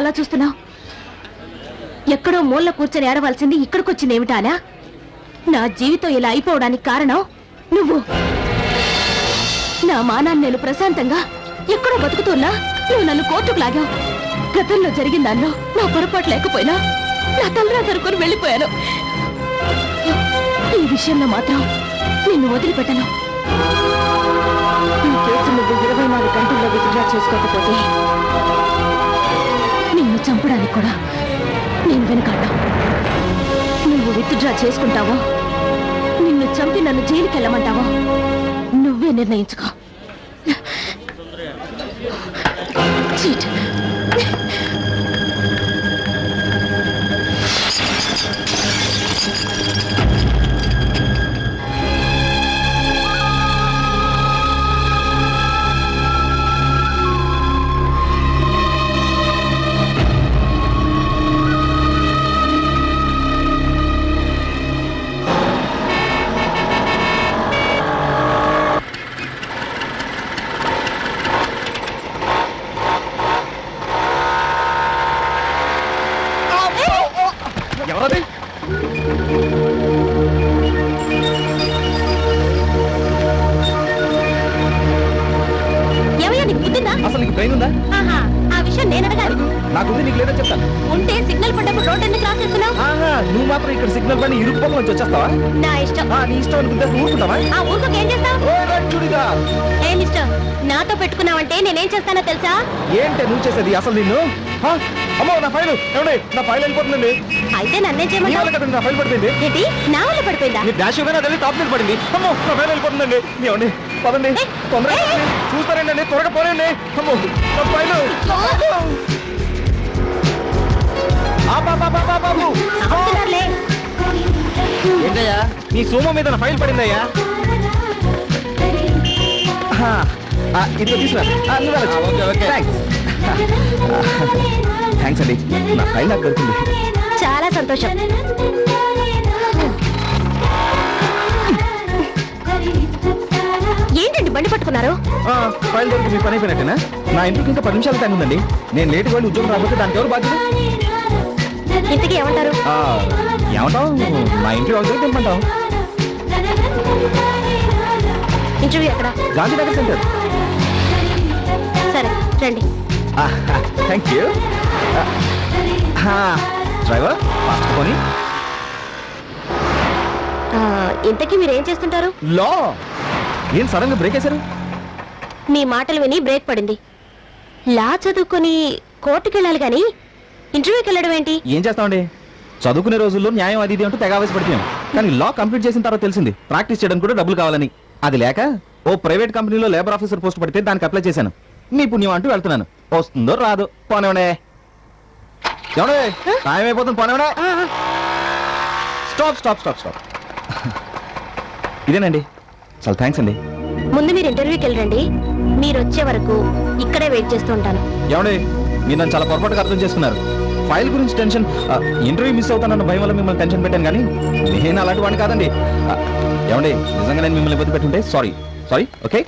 అలా చూస్తున్నావు? ఎక్కడో మూల కూర్చొని ఏడవలసింది ఇక్కడికొచ్చింది ఏమిటానా? నా జీవితం ఇలా అయిపోవడానికి కారణం నువ్వు. నా మానాన్ని నేను ప్రశాంతంగా ఎక్కడో బతుకుతున్నా నువ్వు నన్ను కోర్టుకు లాగావు. గతంలో జరిగిన దానిలో నా పొరపాటు లేకపోయినా నా తలరా తరుకొని వెళ్ళిపోయాను. ఈ విషయంలో మాత్రం నిన్ను వదిలిపెట్టను. ఈ కేసు నువ్వు 24 గంటల్లో విత్డ్రా చేసుకోకపోతే నిన్ను చంపడానికి కూడా నేను వెనకాడ్డా. నువ్వు విత్డ్రా చేసుకుంటావో నిన్ను చంపి నన్ను జైలుకి వెళ్ళమంటావో నువ్వే నిర్ణయించుకో. చీట్. ఎవరది? ఏమయ్యా నీకు బుద్ధిందా? అసలు నీకు బ్రెయిన్ ఉందా? ఆహా, ఆ విషయం నేను అడగాలి. నాకుంది, నీకు లేదో చెప్తాను. ఉంటే సిగ్నల్ పడ్డప్పుడు రోడ్ ఎందుకు క్రాస్ చేస్తున్నావు? ఆహా, నువ్వు మాత్రం ఇక్కడ సిగ్నల్ పని ఇరుకు పొంగ వచ్చి వచ్చేస్తావా? నా ఇష్టం. నీ ఇష్టం అనుకుంటే ఊరుకుంటావా? ఆ ఊరుకోక ఏం చేస్తావు? ఏ మిస్టర్, నాతో పెట్టుకున్నావంటే నేనేం చేస్తానో తెలుసా? ఏంటే నువ్వు చేసేది? అసలు నిన్ను అమ్మో, నా ఫైల్ ఏమండి, నా ఫైల్ వెళ్ళిపోతుందండి. అయితే నన్నే నీ చేయమంటావు? వల్ల కదండి నా ఫైల్ పడిపోయింది. ఏంటి, నా వల్ల పడిపోయిందా? నీ డాష్ ఇవ్వగానే అది టాప్ మీద పడింది. అమ్మో, నా ఫైల్ వెళ్ళిపోతుందండి. ఏమండి, పదండి, తొందరగా చూస్తారండి, త్వరగా పోనండి. అమ్మో, నా ఫైల్. బాబు ఆపుతున్నారులే. ఏంటయ్యా, నీ సోమ మీద నా ఫైల్ పడిందయ్యా. ఇదిగో తీసుకురా. థ్యాంక్స్ అండి, నా ఫైల్ నాకు దొరికింది. చాలా సంతోషం. ఏంటండి బండి పట్టుకున్నారు? ఫైల్ దొరికి మీ పని అయిపోయినట్టేనా? నా ఇంటికి ఇంకా 10 నిమిషాలు టైం ఉందండి. నేను లేట్ వెళ్ళి ఉద్యోగం రాకపోతే దానికి ఎవరు బాధ్యత? ఇంతకీ ఏమంటారు? ఏమంటావు, నా ఇంటి వాళ్ళకి తెమ్మంటావు. ఇంటర్వ్యూ ఎక్కడ? గాంధీనగర్ సెంటర్. సరే రండి. Thank you. డ్రైవర్ ఫాస్ట్ పోనీ. ఇంతకీ మీరేం చేస్తుంటారు? లో ఏం సడన్ గా బ్రేక్ వేశారు? మీ మాటలు విని బ్రేక్ పడింది. లా చదువుకొని కోర్టుకు వెళ్ళాలి గాని ఇంటర్వ్యూకి వెళ్ళడం ఏంటి? ఏం చేస్తామండి, చదువుకునే రోజుల్లో న్యాయం అది ఇది అంటూ తెగ ఆవేశపడిపోయాం. కానీ లా కంప్లీట్ చేసిన తర్వాత తెలిసింది ప్రాక్టీస్ చేయడానికి కూడా డబ్బులు కావాలని. అది లేక ఓ ప్రైవేట్ కంపెనీలో లేబర్ ఆఫీసర్ పోస్ట్ పడితే దానికి అప్లై చేశాను. మీ పుణ్యం అంటూ వెళ్తున్నాను. వస్తుందో రాదు, పోనేవనే. ఎవడే టైం అయిపోతుంది, పోనేవనే. Stop stop stop stop. ఇదేనండి, చాలా థ్యాంక్స్ అండి. ముందు మీరు ఇంటర్వ్యూకి వెళ్ళండి. మీరు వచ్చే వరకు ఇక్కడే వెయిట్ చేస్తూ ఉంటాను. ఏమండి, మీరు నన్ను చాలా పొరపాటుగా అర్థం చేసుకున్నారు. ఫైల్ గురించి టెన్షన్, ఇంటర్వ్యూ మిస్ అవుతానన్న భయం వల్ల మిమ్మల్ని టెన్షన్ పెట్టాను. కానీ నేను అలాంటి వాడిని కాదండి. ఏమండి, నిజంగా నేను మిమ్మల్ని ఇబ్బంది పెట్టుంటే సారీ. ఓకే.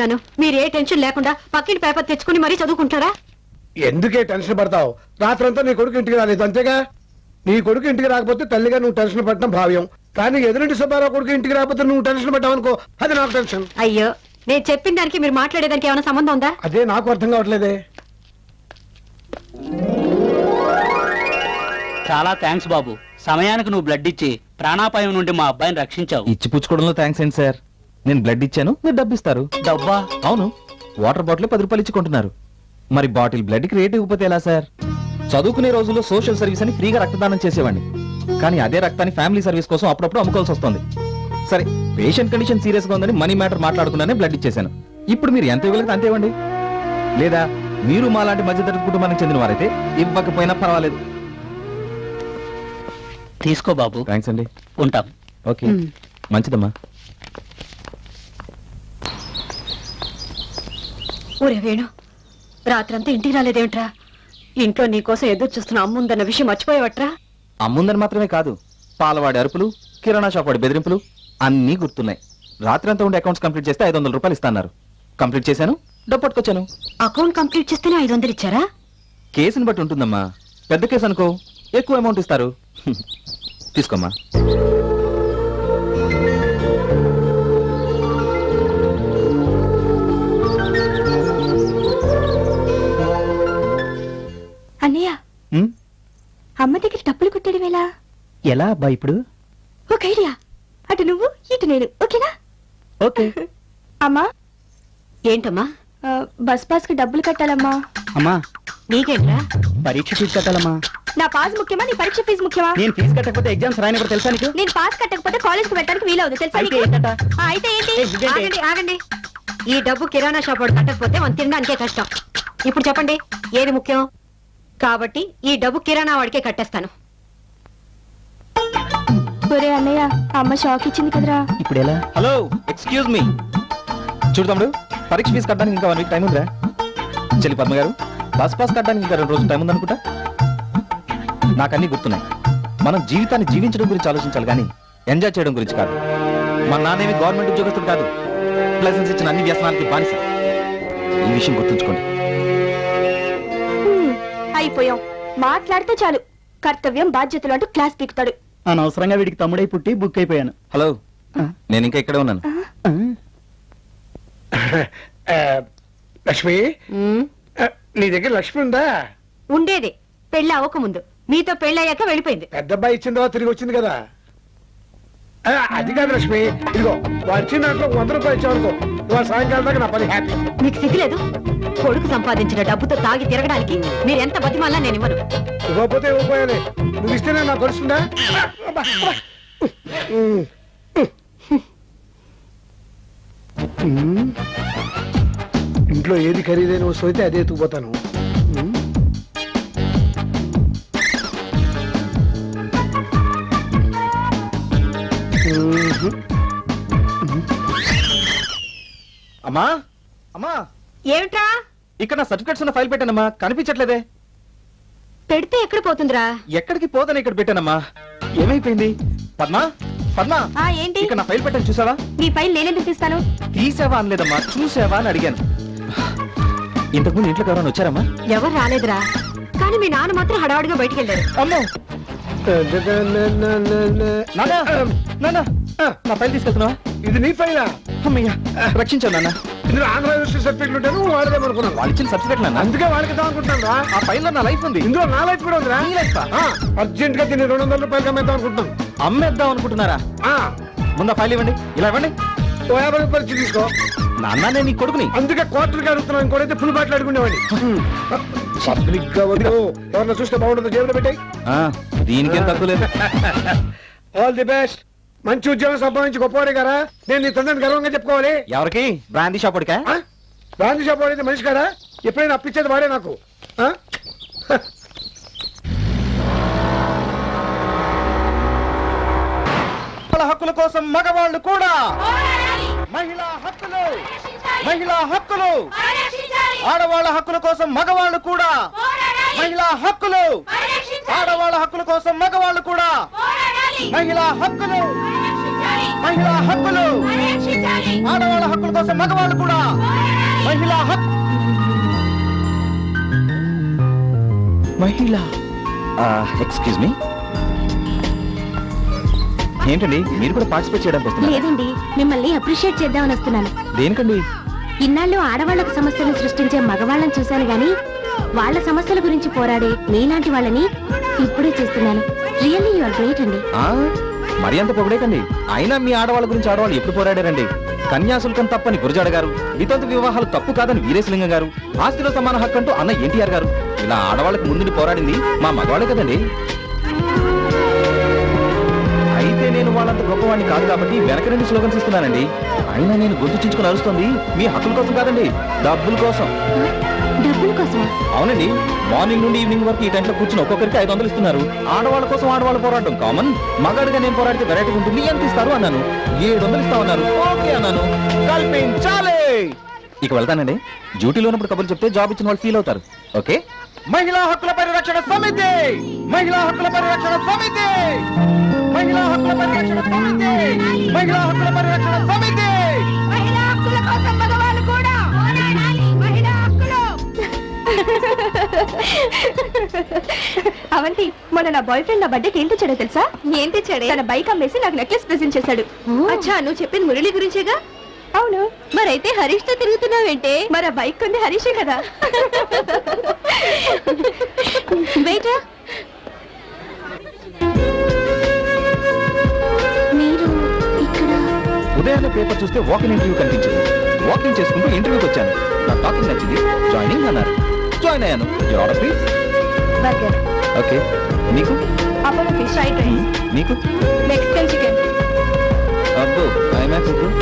మీరే టెన్షన్ లేకుండా పక్కింటి పేపర్ తెచ్చుకుని మరీ చదువుకుంటారా? ఎందుకే టెన్షన్ పడతావు? రాత్రంతా నీ కొడుకు ఇంటికి రాలేదు అంతేగా. నీ కొడుకు ఇంటికి రాకపోతే తల్లిగా నువ్వు టెన్షన్ పడటం భావ్యం. కానీ ఎదురింటి సుబ్బారావు కొడుకు ఇంటికి రాకపోతే నువ్వు టెన్షన్ పడ్డావు అనుకో, అది నాకు టెన్షన్. అయ్యో, నేను చెప్పిన దానికి మీరు మాట్లాడేదానికి ఏమైనా సంబంధం ఉందా? అదే నాకు అర్థం కావట్లేదే. చాలా థ్యాంక్స్ బాబు. సమయానికి నువ్వు బ్లడ్ ఇచ్చి ప్రాణాపాయం నుండి మా అబ్బాయిని రక్షించావు. ఇచ్చి పుచ్చుకోవడంలో థ్యాంక్స్ ఏంటి సార్? నేను బ్లడ్ ఇచ్చాను, మీరు డబ్బు ఇస్తారు. డబ్బా? అవును, వాటర్ బాటిల్ 10 రూపాయలు ఇచ్చి కొంటున్నారు. మరి బాటిల్ బ్లడ్ కి రేట్ ఇవ్వకపోతే ఎలా సార్? చదువుకునే రోజుల్లో సోషల్ సర్వీస్ అని ఫ్రీగా రక్తదానం చేసేవాడిని. కానీ అదే రక్తాన్ని ఫ్యామిలీ సర్వీస్ కోసం అప్పుడప్పుడు అమ్ముకోవాల్సి వస్తుంది. సరే, పేషెంట్ కండిషన్ సీరియస్ గా ఉందని మనీ మ్యాటర్ మాట్లాడుకున్నానే బ్లడ్ ఇచ్చేసాను. ఇప్పుడు మీరు ఎంత ఇవ్వగలిగితే అంతే ఇవ్వండి. లేదా మీరు మా లాంటి మధ్యతరగతి కుటుంబానికి చెందిన వారైతే ఇవ్వకపోయినా పర్వాలేదు. తీసుకో బాబు. థ్యాంక్స్ అండి. ఉంటాం. ఓకే, మంచిదమ్మా. ఊరే వేణు, రాత్రంతా ఇంటికి రాలేదేమిట్రా? ఇంట్లో నీకోసం ఎదురు చూస్తున్న అమ్ముందన్న విషయం మర్చిపోయేవట్రా? అమ్ముందని మాత్రమే కాదు, పాలవాడి అరుపులు, కిరాణా షాప్ వాడి బెదిరింపులు అన్నీ గుర్తున్నాయి. రాత్రి అంతా ఉండే అకౌంట్స్ కంప్లీట్ చేస్తే 500 రూపాయలు ఇస్తాన్నారు. కంప్లీట్ చేశాను, డబ్బు పట్టుకొచ్చాను. అకౌంట్ కంప్లీట్ చేస్తేనే 500 ఇచ్చారా? కేసుని బట్టి ఉంటుందమ్మా. పెద్ద కేసు అనుకో, ఎక్కువ అమౌంట్ ఇస్తారు. తీసుకోమ్మా. అన్నయ్య, అమ్మ దగ్గర డబ్బులు కొట్టడం ఎలా? ఎలా అబ్బా ఇప్పుడు? ఒక ఐడియా. అటు నువ్వు, ఇటు నేను. ఓకేనా? ఓకే. అమ్మా, ఏంటమ్మా? బస్ పాస్ కి డబ్బులు కట్టాలమ్మా. అమ్మా, నీకేంట్రా? పరీక్ష ఫీజు కట్టాలమ్మా. నా పాస్ ముఖ్యమా, నీ పరీక్ష ఫీజు ముఖ్యమా? నేను ఫీజు కట్టకపోతే ఎగ్జామ్స్ రాయని కూడా తెలుసా నీకు? నేను పాస్ కట్టకపోతే కాలేజ్ కి వెళ్ళడానికి వీలవుతుంది తెలుసా అయితే నీకు? ఏంటట? అయితే ఏంటి? ఏ, ఇదేంటి? ఆగండి ఆగండి. ఈ డబ్బు కిరాణా షాప్ వాడు కట్టకపోతే మనం తినడానికే కష్టం. ఇప్పుడు చెప్పండి, ఏది ముఖ్యం? కాబట్టి ఈ డబ్బు కిరాణా వాడికే కట్టేస్తాను. ఒరే అన్నయ్య, అమ్మ షాక్ ఇచ్చింది కదరా. ఇప్పుడు ఎలా? Hello, excuse me. చూడు తమ్ముడు, పరీక్ష ఫీజు కట్టడానికి ఇంకా 1 వీక్ టైం ఉందిరా. చెల్లి పద్మ గారు, బస్ పాస్ కట్టడానికి ఇంకా 2 రోజులు టైం ఉందనుకుంటా. నాకన్నీ గుర్తున్నాయి. మనం జీవితాన్ని జీవించడం గురించి ఆలోచించాలి కానీ ఎంజాయ్ చేయడం గురించి కాదు. మా నాన్నేమి గవర్నమెంట్ ఉద్యోగస్తుడు కాదు. లైసెన్స్ ఇచ్చిన అన్ని వ్యసనాలకి బానిస. ఈ విషయం గుర్తుంచుకోండి. అయిపోయాం. మాట్లాడితే చాలు కర్తవ్యం బాధ్యతలు అంటూ క్లాస్ పీకుతాడు. అనవసరంగా వీడికి తమ్ముడై పుట్టి బుక్ అయిపోయాను. హలో, నేను ఇంకా ఇక్కడే ఉన్నాను. లక్ష్మి, ఉమ్, నీ దగ్గర లక్ష్మి ఉందా? ఉండేది పెళ్లి అవ్వకముందు. మీతో పెళ్లి అయ్యాక వెళ్ళిపోయింది. పెద్ద అబ్బాయి ఇచ్చిన తర్వాత తిరిగి వచ్చింది కదా. అది కాదు లక్ష్మి, ఇదిగో వాడు ఇచ్చిన దాంట్లో 100 రూపాయలు ఇచ్చావనుకో, ఇవాళ సాయంకాలం దాకా నా పని హ్యాపీ. మీకు సిగ్గులేదు? కొడుకు సంపాదించిన డబ్బుతో తాగి తిరగడానికి మీరు ఎంత బతిమాలా నేను ఇవ్వను. ఇవ్వకపోతే ఇవ్వకపోయాలి. నువ్వు ఇస్తేనే నాకు తెలుస్తుందా? ఇంట్లో ఏది ఖరీదైన వస్తువు అయితే అదే ఎత్తుకుపోతాను. అమ్మా, అమ్మా, ఏమిట్రా? ఇక్కడ నా సర్టిఫికెట్స్ ఉన్న ఫైల్ పెట్టానమ్మా, కనిపించట్లేదే. పెడితే ఎక్కడ పోతుందిరా? ఎక్కడికి పోదని ఇక్కడ పెట్టానమ్మా. ఏమైపోయింది? పద్మా, పద్మా, ఏంటి? ఇక్కడ నా ఫైల్ పెట్టాను, చూసావా? నీ ఫైల్ నేనెందుకు తీస్తాను? తీసావా అనలేదమ్మా, చూసావా అని అడిగాను. ఇంతకుముందు ఇంట్లోకి ఎవరైనా వచ్చారమ్మా? ఎవరు రాలేదురా, కానీ మీ నాన్న మాత్రం హడావుడిగా బయటికి వెళ్ళారు. అమ్మో, నాన్నా, నాన్నా, నా ఫైల్ తీసుకెళ్తున్నావా? ఇది నీ ఫైలా? అమ్మయ్యా, రక్షించాను నాన్న. ఇందులో ఆంధ్ర యూనివర్సిటీ సర్టిఫికెట్లు ఉంటాను, వాడదేమనుకున్నాను. వాళ్ళు ఇచ్చిన సర్టిఫికెట్ నాన్న. అందుకే వాళ్ళకి ఇద్దాం అనుకుంటున్నాను రా. ఆ ఫైల్లో నా లైఫ్ ఉంది. ఇందులో నా లైఫ్ కూడా ఉందిరా. నీ లైఫా? అర్జెంట్ గా దీన్ని 200 రూపాయలకి అమ్మేద్దాం అనుకుంటున్నాను. అమ్మేద్దాం అనుకుంటున్నారా? ముందు ఆ ఫైల్ ఇవ్వండి. ఇలా ఇవ్వండి. ఓ 50 రూపాయలు ఇచ్చి తీసుకో. నాన్న, నేను నీ కొడుకుని. అందుకే క్వార్టర్కి అడుగుతున్నాను, ఇంకోటైతే ఫుల్ బాటిల్ అడుగునేవాడిని. పబ్లిక్ గా వద్దు, ఎవరన్నా చూస్తే బాగుంటుందో జేబులో పెట్టాయి. దీనికేం తక్కువ లేదు. All the best. మంచి ఉద్యోగం సంపాదించి గొప్పవాడే కదా. నేను నీ తండ్రిని గర్వంగా చెప్పుకోవాలి. ఎవరికి? బ్రాందీ షాప్ ఉడికా? గాంధీ షాప్ వాడైతే మనిషి కదా, ఎప్పుడైనా అప్పించేది వాడే నాకు. హక్కుల కోసం మగవాళ్ళు కూడా, మహిళా హక్కులు, మహిళా హక్కులు, ఆడవాళ్ళ హక్కుల కోసం మగవాళ్ళు కూడా, మహిళా హక్కులు, ఆడవాళ్ళ హక్కుల కోసం మగవాళ్ళు కూడా, మహిళా హక్కులు, మహిళా హక్కులు, ఆడవాళ్ళ హక్కుల కోసం మగవాళ్ళు కూడా మహిళా హక్కు. మహిళ ఎక్స్క్యూజ్ మీ, ఏంటండి మీరు కూడా పార్టిసిపేట్ చేయడానికి వస్తున్నారు? లేదండి, మిమ్మల్ని అప్రిషియేట్ చేద్దామని వస్తున్నాను. దేనికండి? ఇన్నాళ్ళు ఆడవాళ్లకు సమస్యలను సృష్టించే మగవాళ్ళని చూశాను గాని వాళ్ళ సమస్యల గురించి పోరాడే మీలాంటి వాళ్ళని ఇప్పుడే చూస్తున్నాను. రియల్లీ యు ఆర్ గ్రేట్ అండి. ఆ, మరి అంత పొగడేకండి. అయినా మీ ఆడవాళ్ళ గురించి ఆడవాళ్ళు ఎప్పుడు పోరాడారండి? కన్యాశుల్కం తప్పని గురజాడ గారు, వితంతు వివాహాలు తప్పు కాదని వీరేశలింగం గారు, ఆస్తిలో సమాన హక్కు అంటూ అన్న ఎన్టీఆర్ గారు, ఇలా ఆడవాళ్ళకి ముందుని పోరాడింది మా మగవాళ్ళే కదండి. అయితే నేను వాళ్ళంత గొప్పవాడిని కాదు కాబట్టి వెనక నుండి స్లోగన్స్ ఇస్తున్నానండి. అయినా నేను గొంతు చించుకుని అరుస్తుంది మీ హక్కుల కోసం కాదండి, డబ్బుల కోసం. డబ్బుల కోసమా? అవునండి, మార్నింగ్ నుండి ఈవినింగ్ వరకు ఈ టైంలో కూర్చుని ఒక్కొక్కరికి 500 ఇస్తున్నారు. ఆడవాళ్ళ కోసం ఆడవాళ్ళు పోరాటం కామన్. మగాడిగా నేను పోరాడితే వెరైటీ ఉంటుంది, ఎంత ఇస్తారు అన్నాను. 700 ఇస్తామన్నారు. ఓకే అన్నాను. కల్పించాలి. ఇక వెళ్తానండి. డ్యూటీలో ఉన్నప్పుడు కబుర్లు చెప్తే జాబ్ ఇచ్చిన వాళ్ళు ఫీల్ అవుతారు. ఓకే. మహిళా హక్కుల పరిరక్షణ సమితి, మహిళా హక్కుల పరిరక్షణ సమితి, మహిళా హక్కుల పరిరక్షణ సమితి, మహిళా హక్కుల పరిరక్షణ సమితి. మహిళా హక్కుల కోసం మగవాళ్ళు కూడా మహిళా హక్కులు. అవంతి, మొన్న నా బాయ్ ఫ్రెండ్ నా బర్త్డేకి ఏం తెచ్చాడో తెలుసా? ఏం తెచ్చాడే? తన బైక్ అమ్మేసి నాకు నెక్లెస్ ప్రెజెంట్ చేశాడు. అచ్చా, నువ్వు చెప్పింది మురళి గురించేగా? అవును. మరైతే హరీష్ తో తిరుగుతున్నావేంటే? మరి ఆ బైక్ కొంది హరీషే కదా. వెయిట్, మీరు ఇక్కడ? ఉదయాన్నే పేపర్ చూస్తే వాకింగ్ ఇంటర్వ్యూ కనిపించింది. వాకింగ్ చేసుకుంటూ ఇంటర్వ్యూకి వచ్చాను. నా టాకింగ్ నచ్చింది, జాయినింగ్ అన్నారు. జాయిన్ అయ్యాను. Your order please. Burger. Okay. మీకు? Apollo fish fried rice. మీకు? Mexican chicken. అబ్బో, ఐమాక్స్ ఇప్పుడు.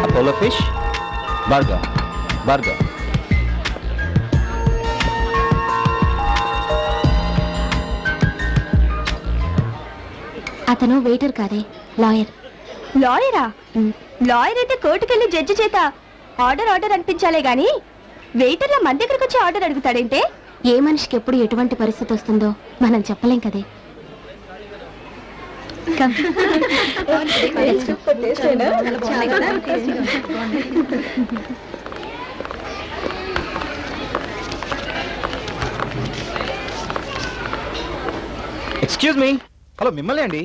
Apollo fish, burger. అతను వెయిటర్ కాదే, లాయర్. లాయరా? లాయర్ అయితే కోర్టుకెళ్ళి జడ్జి చేత ఆర్డర్ అనిపించాలే గాని వెయిటర్ల మన దగ్గరకు వచ్చి ఆర్డర్ అడుగుతాడంటే? ఏ మనిషికి ఎప్పుడు ఎటువంటి పరిస్థితి వస్తుందో మనం చెప్పలేం కదే. Excuse me. హలో, మిమ్మల్ని అండి.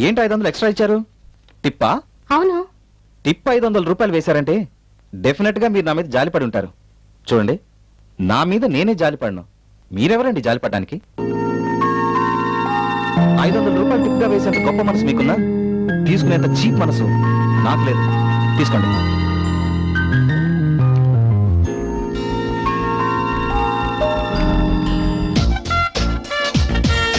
ఏంటి 500 ఎక్స్ట్రా ఇచ్చారు? టిప్పా? అవును. టిప్ 500 రూపాయలు వేశారంటే డెఫినెట్ గా మీరు నా మీద జాలిపడి ఉంటారు. చూడండి, నా మీద నేనే జాలిపడను. మీరెవరండి జాలిపడడానికి? 500 రూపాయలు టిప్ గా వేసేంత గొప్ప మనసు మీకున్నా, తీసుకునేంత చీప్ మనసు నాకు లేదు. తీసుకోండి.